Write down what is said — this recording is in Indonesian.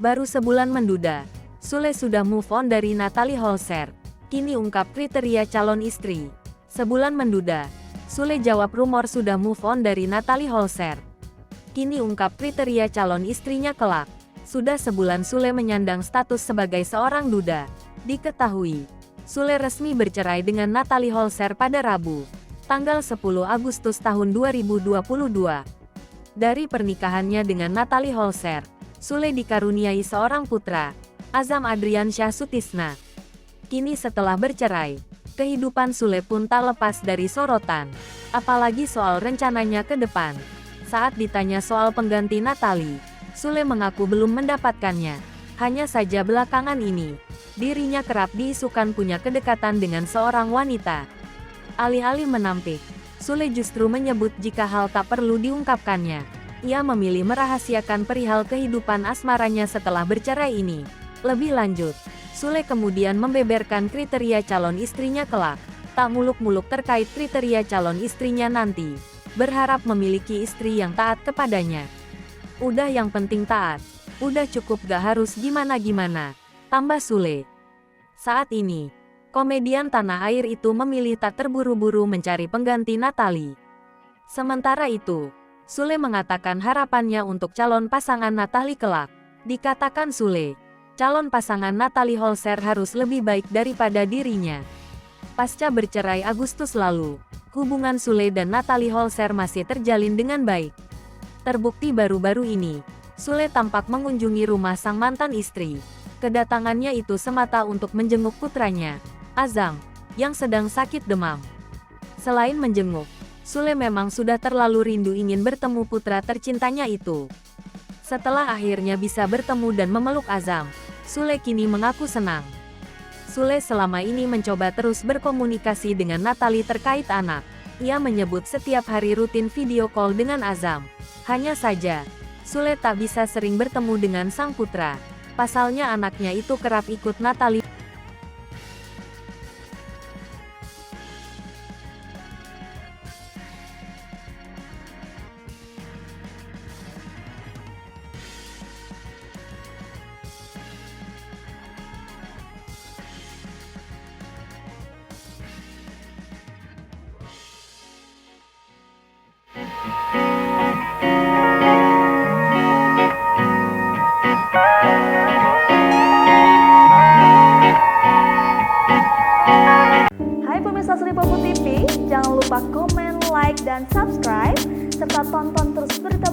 Baru sebulan menduda, Sule sudah move on dari Natalie Holzer. Kini ungkap kriteria calon istri. Sebulan menduda, Sule jawab rumor sudah move on dari Natalie Holzer. Kini ungkap kriteria calon istrinya kelak. Sudah sebulan Sule menyandang status sebagai seorang duda. Diketahui, Sule resmi bercerai dengan Natalie Holzer pada Rabu, tanggal 10 Agustus tahun 2022. Dari pernikahannya dengan Natalie Holzer, Sule dikaruniai seorang putra, Azam Adriansyah Sutisna. Kini setelah bercerai, kehidupan Sule pun tak lepas dari sorotan, apalagi soal rencananya ke depan. Saat ditanya soal pengganti Natalie, Sule mengaku belum mendapatkannya. Hanya saja belakangan ini, dirinya kerap diisukan punya kedekatan dengan seorang wanita. Alih-alih menampik, Sule justru menyebut jika hal tak perlu diungkapkannya. Ia memilih merahasiakan perihal kehidupan asmaranya setelah bercerai ini. Lebih lanjut, Sule kemudian membeberkan kriteria calon istrinya kelak. Tak muluk-muluk terkait kriteria calon istrinya nanti. Berharap memiliki istri yang taat kepadanya. Udah yang penting taat. Udah cukup gak harus gimana-gimana, tambah Sule. Saat ini, komedian tanah air itu memilih tak terburu-buru mencari pengganti Natalie. Sementara itu, Sule mengatakan harapannya untuk calon pasangan Natalie kelak. Dikatakan Sule, calon pasangan Natalie Holzer harus lebih baik daripada dirinya. Pasca bercerai Agustus lalu, hubungan Sule dan Natalie Holzer masih terjalin dengan baik. Terbukti baru-baru ini, Sule tampak mengunjungi rumah sang mantan istri. Kedatangannya itu semata untuk menjenguk putranya, Azam, yang sedang sakit demam. Selain menjenguk, Sule memang sudah terlalu rindu ingin bertemu putra tercintanya itu. Setelah akhirnya bisa bertemu dan memeluk Azam, Sule kini mengaku senang. Sule selama ini mencoba terus berkomunikasi dengan Natalie terkait anak. Ia menyebut setiap hari rutin video call dengan Azam. Hanya saja, Sule tak bisa sering bertemu dengan sang putra. Pasalnya anaknya itu kerap ikut Natalie. Hai pemirsa Sri Popo TV, jangan lupa komen, like, dan subscribe, serta tonton terus berita